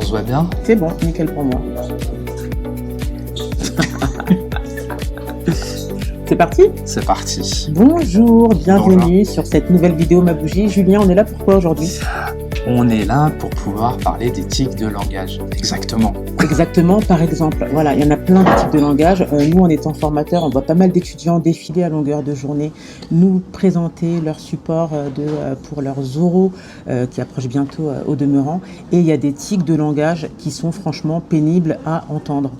se voit bien? C'est bon, nickel pour moi. C'est parti? C'est parti. Bonjour, bienvenue sur cette nouvelle vidéo Ma Bougie. Julien, on est là pour quoi aujourd'hui? On est là pour pouvoir parler des tics de langage. Exactement. Exactement, par exemple. Voilà, il y en a plein de tics de langage. Nous, en étant formateurs, on voit pas mal d'étudiants défiler à longueur de journée, nous présenter leur support pour leurs oraux qui approchent bientôt au demeurant. Et il y a des tics de langage qui sont franchement pénibles à entendre.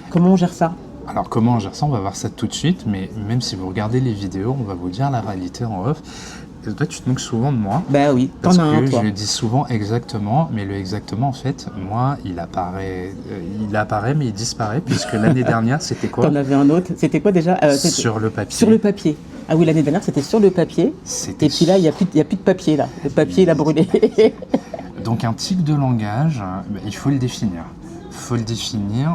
Comment on gère ça? Alors comment on gère ça? On va voir ça tout de suite, mais même si vous regardez les vidéos, on va vous dire la réalité en off. Et toi, tu te moques souvent de moi. Bah oui, parce t'en as un, que toi. je le dis souvent exactement, mais le exactement, en fait, moi, il apparaît, mais il disparaît, puisque l'année dernière, c'était quoi? T'en avais un autre. C'était quoi déjà? Sur le papier. Sur le papier. Ah oui, l'année dernière, c'était sur le papier. Et puis là, il n'y a plus de papier, là. Le papier, il a brûlé. Donc un tic de langage, il faut le définir.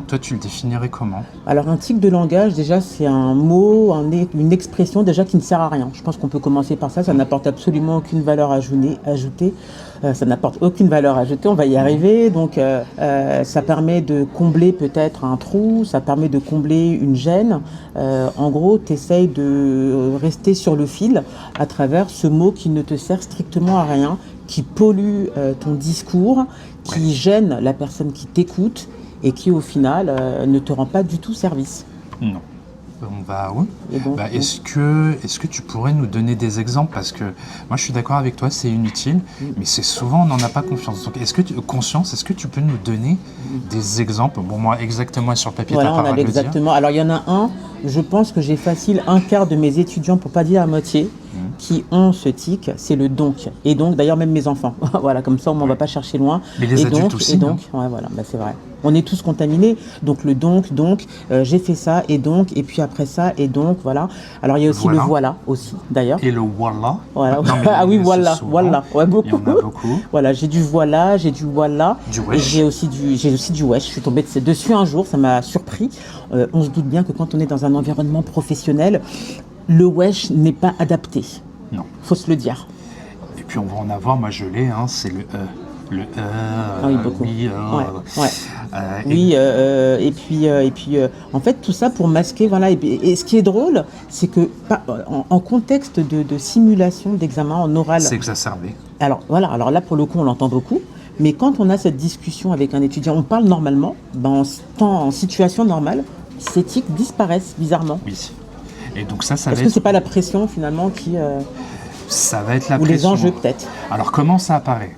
Toi, tu le définirais comment? Alors, un tic de langage, déjà, c'est un mot, une expression déjà qui ne sert à rien. Je pense qu'on peut commencer par ça. Ça n'apporte absolument aucune valeur ajoutée. Ça n'apporte aucune valeur ajoutée, on va y arriver. Donc, ça permet de combler peut-être un trou, ça permet de combler une gêne. En gros, tu essayes de rester sur le fil à travers ce mot qui ne te sert strictement à rien, qui pollue ton discours, qui gêne la personne qui t'écoute et qui, au final, ne te rend pas du tout service. Non. On va où? Donc, est-ce que tu pourrais nous donner des exemples? Parce que moi, je suis d'accord avec toi, c'est inutile, mais c'est souvent, on n'en a pas confiance. Donc, est-ce que tu peux nous donner des exemples? Bon, moi, exactement sur le papier, voilà, t'as pas on le a droit de le dire. exactement. Alors, il y en a un, je pense que j'ai facile un quart de mes étudiants, pour pas dire à moitié, qui ont ce tic, c'est le donc. Et donc, d'ailleurs, même mes enfants. Voilà, comme ça, on ne va pas chercher loin. Mais les et adultes donc, aussi. Et donc, ouais, voilà, bah, c'est vrai. On est tous contaminés. Donc, le donc, j'ai fait ça, et donc, et puis après ça, et donc, voilà. Alors, il y a aussi le voilà, aussi, d'ailleurs. Et le voilà. Voilà. Non, Ah oui, voilà, souvent, voilà. Ouais, beaucoup. Il y en a beaucoup. Voilà, j'ai du voilà, j'ai du voilà. Du wesh. J'ai aussi du wesh. Je suis tombée dessus un jour, ça m'a surpris. On se doute bien que quand on est dans un environnement professionnel, le wesh n'est pas adapté. Non. Faut se le dire. Et puis on va en avoir, moi je l'ai, c'est le le Ah oui, beaucoup. oui, ouais. Oui, et puis en fait tout ça pour masquer, voilà. Et ce qui est drôle, c'est que en contexte de simulation d'examen en oral, c'est exacerbé. Alors voilà, alors là pour le coup on l'entend beaucoup, mais quand on a cette discussion avec un étudiant, on parle normalement, en situation normale, ces tics disparaissent bizarrement. Oui. Et donc ça Est-ce que c'est pas la pression finalement qui ça va être la ou pression. les enjeux peut-être? Alors comment ça apparaît?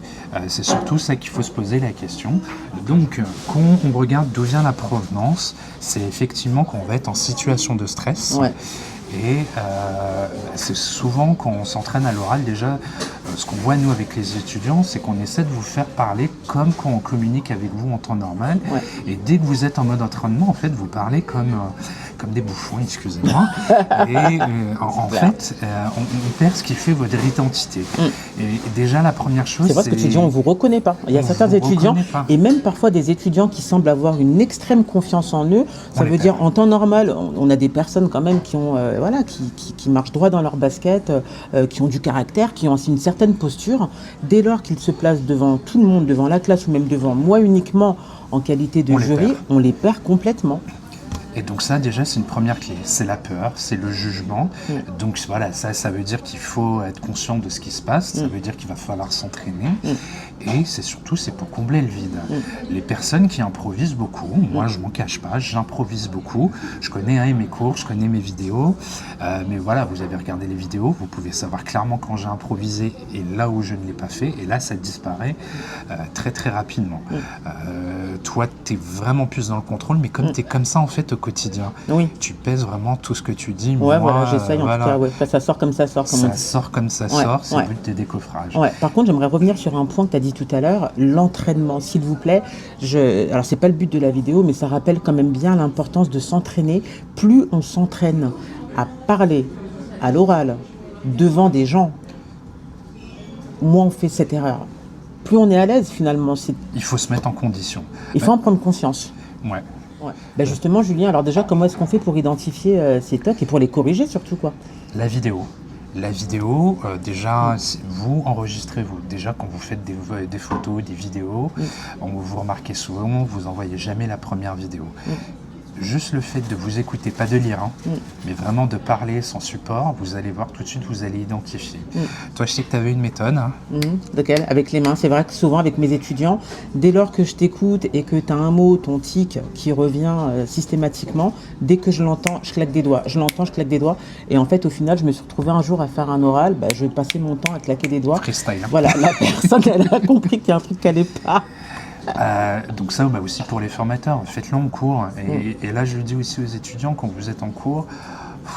C'est surtout ça qu'il faut se poser la question. Donc quand on regarde d'où vient la provenance, c'est effectivement qu'on va être en situation de stress. Ouais. Et c'est souvent quand on s'entraîne à l'oral, déjà, ce qu'on voit nous avec les étudiants, c'est qu'on essaie de vous faire parler comme quand on communique avec vous en temps normal. Ouais. Et dès que vous êtes en mode entraînement, en fait, vous parlez comme des bouffons, excusez-moi. Et en fait, on perd ce qui fait votre identité. Et déjà, la première chose, c'est vrai ce que tu dis, on ne vous reconnaît pas. Il y a certains étudiants, et même parfois des étudiants qui semblent avoir une extrême confiance en eux. Ça veut dire, en temps normal, on a des personnes quand même qui ont, qui marchent droit dans leur basket, qui ont du caractère, qui ont aussi une certaine posture. Dès lors qu'ils se placent devant tout le monde, devant la classe ou même devant moi uniquement en qualité de jury, on les perd complètement. Et donc ça, déjà, c'est une première clé. C'est la peur, c'est le jugement. Donc voilà, ça veut dire qu'il faut être conscient de ce qui se passe. Ça veut dire qu'il va falloir s'entraîner. Et c'est pour combler le vide. Les personnes qui improvisent beaucoup, moi, je m'en cache pas, j'improvise beaucoup. Je connais mes cours, je connais mes vidéos. Mais voilà, vous avez regardé les vidéos, vous pouvez savoir clairement quand j'ai improvisé et là où je ne l'ai pas fait. Et là, ça disparaît très, très rapidement. Toi, tu es vraiment plus dans le contrôle, mais comme tu es comme ça, en fait, au quotidien, tu pèses vraiment tout ce que tu dis. Ouais, voilà, j'essaye en tout cas. Ouais. Ça sort comme ça sort. Ça sort comme ça sort, c'est le but des décoffrages. Ouais. Par contre, j'aimerais revenir sur un point que tu as dit tout à l'heure, l'entraînement, s'il vous plaît. Alors, c'est pas le but de la vidéo, mais ça rappelle quand même bien l'importance de s'entraîner. Plus on s'entraîne à parler à l'oral devant des gens, moins on fait cette erreur. Plus on est à l'aise finalement. Il faut se mettre en condition. Il faut en prendre conscience. Ouais. Ben justement, Julien, alors déjà, comment est-ce qu'on fait pour identifier ces tocs et pour les corriger surtout, quoi? La vidéo. La vidéo, déjà, vous enregistrez-vous. Déjà, quand vous faites des photos, des vidéos, vous remarquez souvent, vous n'envoyez jamais la première vidéo. Juste le fait de vous écouter, pas de lire, mais vraiment de parler sans support, vous allez voir tout de suite, vous allez identifier. Toi, je sais que tu avais une méthode. Laquelle? Avec les mains. C'est vrai que souvent, avec mes étudiants, dès lors que je t'écoute et que tu as un mot, ton tic, qui revient systématiquement, dès que je l'entends, je claque des doigts. Je l'entends, je claque des doigts. Et en fait, au final, je me suis retrouvée un jour à faire un oral. Je vais passer mon temps à claquer des doigts. Freestyle. Voilà, la personne, elle a compris qu'il y a un truc qui n'allait pas. Donc ça aussi pour les formateurs, faites-le en cours. Et là, je le dis aussi aux étudiants, quand vous êtes en cours,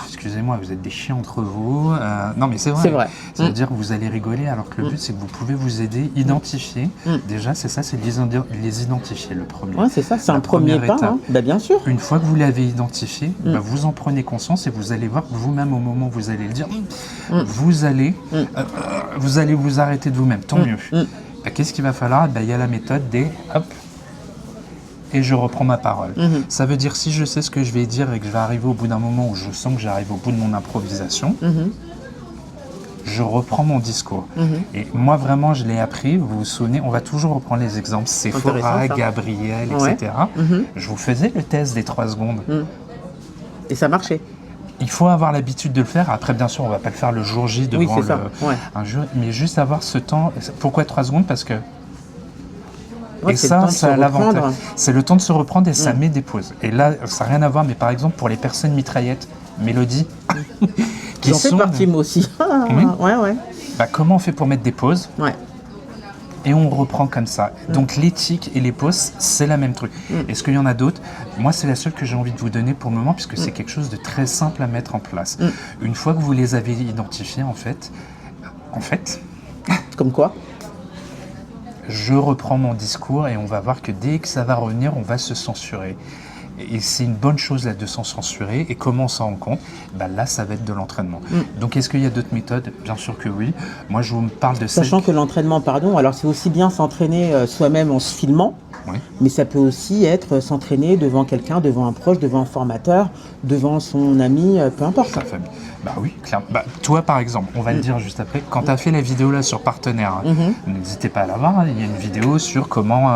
excusez-moi, vous êtes des chiens entre vous. Non, mais c'est vrai. C'est vrai. C'est-à-dire que vous allez rigoler, alors que le but, c'est que vous pouvez vous aider, identifier. Déjà, c'est ça, c'est les identifier, le premier. Ouais, c'est ça, c'est un premier pas. Bien sûr. Une fois que vous l'avez identifié, vous en prenez conscience et vous allez voir que vous-même, au moment où vous allez le dire, vous allez vous arrêter de vous-même. Tant mieux. Qu'est-ce qu'il va falloir? Il y a la méthode des hop, et je reprends ma parole. Ça veut dire, si je sais ce que je vais dire et que je vais arriver au bout d'un moment où je sens que j'arrive au bout de mon improvisation, je reprends mon discours. Et moi, vraiment, je l'ai appris. Vous vous souvenez, on va toujours reprendre les exemples. Sephora, Gabriel, etc. Je vous faisais le test des 3 secondes. Et ça marchait. Il faut avoir l'habitude de le faire. Après, bien sûr, on ne va pas le faire le jour J devant un jeu, mais juste avoir ce temps. Pourquoi 3 secondes? Parce que... et ça a l'avantage. C'est le temps de se reprendre et ça met des pauses. Et là, ça n'a rien à voir, mais par exemple, pour les personnes mitraillettes, Mélodie, qui en fait partie, moi aussi. Comment on fait pour mettre des pauses? Et on reprend comme ça. Donc l'éthique et les pauses, c'est la même truc. Est-ce qu'il y en a d'autres? Moi, c'est la seule que j'ai envie de vous donner pour le moment, puisque c'est quelque chose de très simple à mettre en place. Une fois que vous les avez identifiés, en fait... Comme quoi? Je reprends mon discours et on va voir que dès que ça va revenir, on va se censurer. Et c'est une bonne chose là de s'en censurer. Et comment on s'en rend compte? Là, ça va être de l'entraînement. Donc, est-ce qu'il y a d'autres méthodes? Bien sûr que oui. Moi, je vous parle de ça. Sachant que l'entraînement, alors c'est aussi bien s'entraîner soi-même en se filmant, mais ça peut aussi être s'entraîner devant quelqu'un, devant un proche, devant un formateur, devant son ami, peu importe. Sa famille. Oui, clairement. Toi, par exemple, on va le dire juste après, quand tu as fait la vidéo là sur Partenaire, n'hésitez pas à la voir, il y a une vidéo sur comment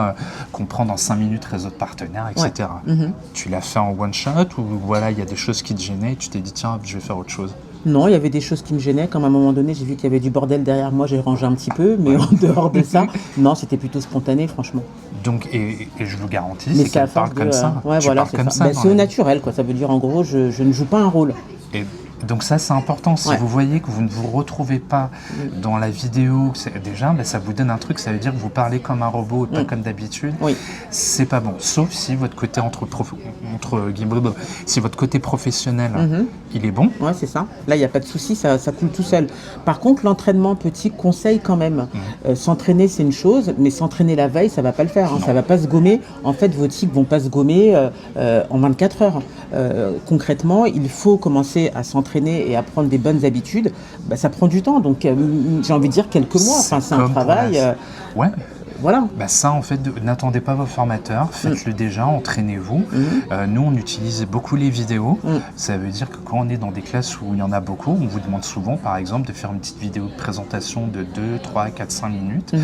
comprendre en 5 minutes réseau de partenaires, etc. Tu l'as fait en one shot ou voilà, il y a des choses qui te gênaient et tu t'es dit tiens, je vais faire autre chose? Non, il y avait des choses qui me gênaient. Comme à un moment donné, j'ai vu qu'il y avait du bordel derrière moi, j'ai rangé un petit peu, mais en dehors de ça, non, c'était plutôt spontané, franchement. Donc, et je vous garantis, c'est qu'elle parle comme ça. C'est au naturel, quoi. Ça veut dire en gros, je ne joue pas un rôle. Et donc ça, c'est important. Si vous voyez que vous ne vous retrouvez pas dans la vidéo, déjà, ça vous donne un truc. Ça veut dire que vous parlez comme un robot et pas comme d'habitude. C'est pas bon. Sauf si votre côté si votre côté professionnel, il est bon. Ouais, c'est ça. Là, il n'y a pas de souci, ça coule tout seul. Par contre, l'entraînement, petit conseil quand même. S'entraîner, c'est une chose, mais s'entraîner la veille, ça ne va pas le faire. Ça ne va pas se gommer. En fait, vos tics ne vont pas se gommer en 24 heures. Concrètement, il faut commencer à s'entraîner et à prendre des bonnes habitudes. Ça prend du temps. Donc, j'ai envie de dire quelques mois. C'est un travail. Voilà. Ça, en fait, n'attendez pas vos formateurs, faites-le déjà, entraînez-vous. Nous, on utilise beaucoup les vidéos. Ça veut dire que quand on est dans des classes où il y en a beaucoup, on vous demande souvent, par exemple, de faire une petite vidéo de présentation de 2, 3, 4, 5 minutes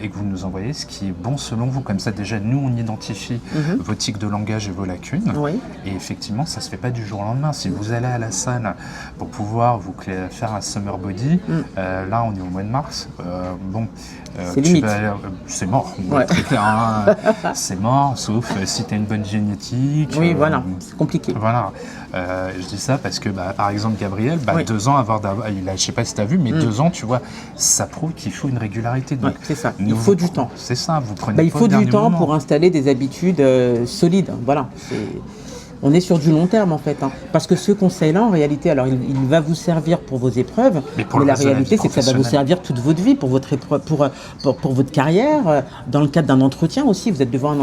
et que vous nous envoyez ce qui est bon selon vous. Comme ça, déjà, nous, on identifie vos tics de langage et vos lacunes. Et effectivement, ça ne se fait pas du jour au lendemain. Si vous allez à la salle pour pouvoir vous faire un summer body, là, on est au mois de mars. C'est limite. C'est mort. Très clair, c'est mort, sauf si tu as une bonne génétique. Oui, voilà, c'est compliqué. Voilà. Je dis ça parce que, par exemple, Gabriel, 2 ans je ne sais pas si tu as vu, mais 2 ans, tu vois, ça prouve qu'il faut une régularité. Donc, c'est ça, il faut du temps. C'est ça, vous prenez il faut du temps pour installer des habitudes solides. Voilà. On est sur du long terme en fait, parce que ce conseil-là, en réalité, alors il va vous servir pour vos épreuves, mais la réalité, c'est que ça va vous servir toute votre vie, pour votre épreuve, pour votre carrière, dans le cadre d'un entretien aussi. Vous êtes devant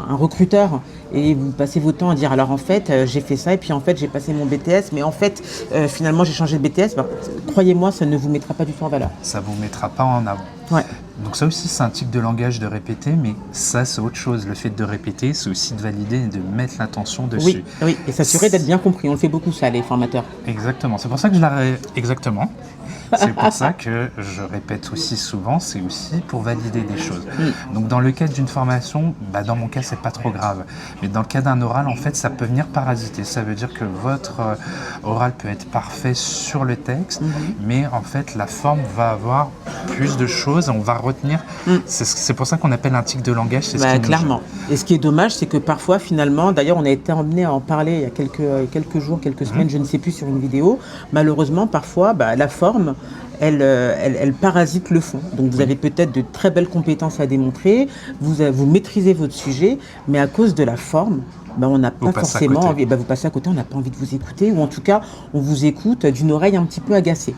un recruteur et vous passez votre temps à dire alors en fait j'ai fait ça et puis en fait j'ai passé mon BTS, mais en fait finalement j'ai changé de BTS. Croyez-moi, ça ne vous mettra pas du tout en valeur. Ça vous mettra pas en avant. Ouais. Donc ça aussi, c'est un tic de langage de répéter, mais ça, c'est autre chose. Le fait de répéter, c'est aussi de valider et de mettre l'attention dessus. Oui, et s'assurer d'être bien compris. On le fait beaucoup ça, les formateurs. Exactement. C'est pour ça que Exactement. C'est pour ça que je répète aussi souvent, c'est aussi pour valider des choses. Donc dans le cadre d'une formation, dans mon cas, c'est pas trop grave. Mais dans le cas d'un oral, en fait, ça peut venir parasiter. Ça veut dire que votre oral peut être parfait sur le texte, mais en fait, la forme va avoir plus de choses, on va retenir. C'est pour ça qu'on appelle un tic de langage. C'est ce qui nous clairement. Et ce qui est dommage, c'est que parfois, finalement, d'ailleurs, on a été emmené à en parler il y a quelques jours, quelques semaines, je ne sais plus, sur une vidéo. Malheureusement, parfois, la forme, elle parasite le fond. Donc vous avez peut-être de très belles compétences à démontrer, vous maîtrisez votre sujet, mais à cause de la forme, on n'a pas forcément envie. Vous passez à côté, on n'a pas envie de vous écouter, ou en tout cas, on vous écoute d'une oreille un petit peu agacée.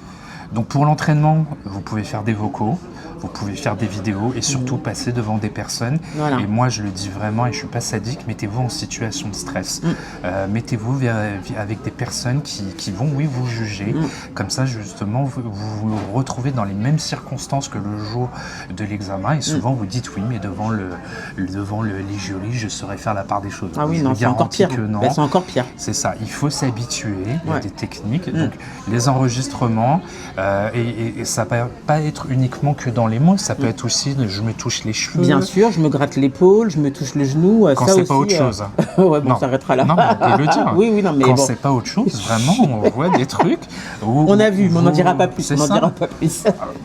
Donc pour l'entraînement, vous pouvez faire des vocaux, vous pouvez faire des vidéos et surtout passer devant des personnes. Voilà. Et moi, je le dis vraiment, et je ne suis pas sadique, mettez-vous en situation de stress. Mettez-vous avec des personnes qui vont, vous juger. Comme ça, justement, vous vous retrouvez dans les mêmes circonstances que le jour de l'examen. Et souvent, vous dites oui, mais devant les jurys, je saurais faire la part des choses. Ah oui, non, c'est encore pire. C'est encore pire. C'est ça, il faut s'habituer, il y a des techniques. Donc, les enregistrements, et ça ne va pas être uniquement que dans les mots, ça peut être aussi, je me touche les cheveux. Bien sûr, je me gratte l'épaule, je me touche le genou. Quand ça c'est aussi, pas autre chose. On s'arrêtera là. Non, mais on peut le dire. Oui, non, mais quand c'est pas autre chose, vraiment, on voit des trucs. On a vu, mais on n'en dira pas plus.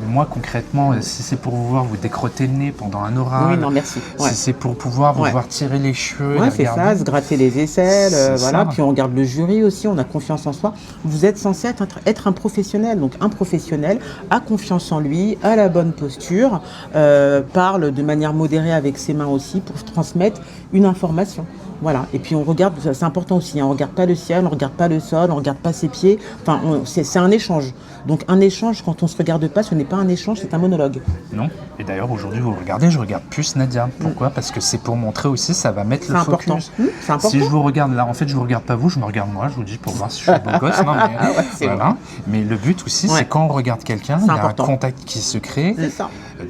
Moi, concrètement, si c'est pour vous voir vous décrotter le nez pendant un oral, oui, non, merci. Si c'est pour pouvoir vous voir tirer les cheveux, c'est ça, se gratter les aisselles, voilà. Puis on regarde le jury aussi, on a confiance en soi. Vous êtes censé être un professionnel, donc un professionnel a confiance en lui, a la bonne posture, parle de manière modérée avec ses mains aussi pour transmettre une information. Voilà. Et puis on regarde, c'est important aussi, on ne regarde pas le ciel, on ne regarde pas le sol, on ne regarde pas ses pieds. Enfin, c'est un échange. Donc un échange, quand on ne se regarde pas, ce n'est pas un échange, c'est un monologue. Non. Et d'ailleurs, aujourd'hui, vous regardez, je regarde plus Nadia. Pourquoi ? Parce que c'est pour montrer aussi, ça va mettre le focus. C'est important. Si je vous regarde là, en fait, je ne vous regarde pas vous, je me regarde moi, je vous dis pour voir si je suis beau gosse. Non, mais, voilà. Mais le but aussi, c'est quand on regarde quelqu'un, il y a un contact qui se crée. C'est ça.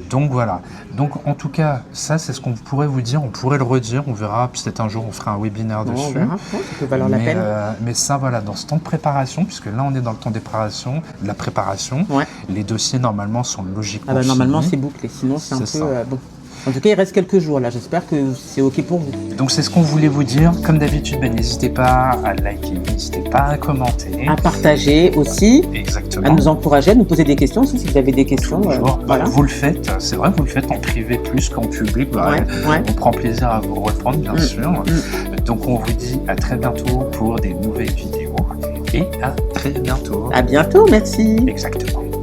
Donc voilà. Donc en tout cas, ça c'est ce qu'on pourrait vous dire, on pourrait le redire, on verra, peut-être un jour on fera un webinaire dessus. On verra, ça peut valoir la peine. Mais ça voilà, dans ce temps de préparation, puisque là on est dans le temps de la préparation, les dossiers normalement sont logiquement normalement c'est bouclé, sinon c'est un peu bon. En tout cas, il reste quelques jours là, j'espère que c'est ok pour vous. Donc c'est ce qu'on voulait vous dire. Comme d'habitude, n'hésitez pas à liker, n'hésitez pas à commenter. À partager aussi. Exactement. À nous encourager, à nous poser des questions aussi, si vous avez des questions. Voilà. Vous le faites, c'est vrai, vous le faites en privé plus qu'en public. On prend plaisir à vous reprendre, bien sûr. Donc on vous dit à très bientôt pour des nouvelles vidéos. Et à très bientôt. À bientôt, merci. Exactement.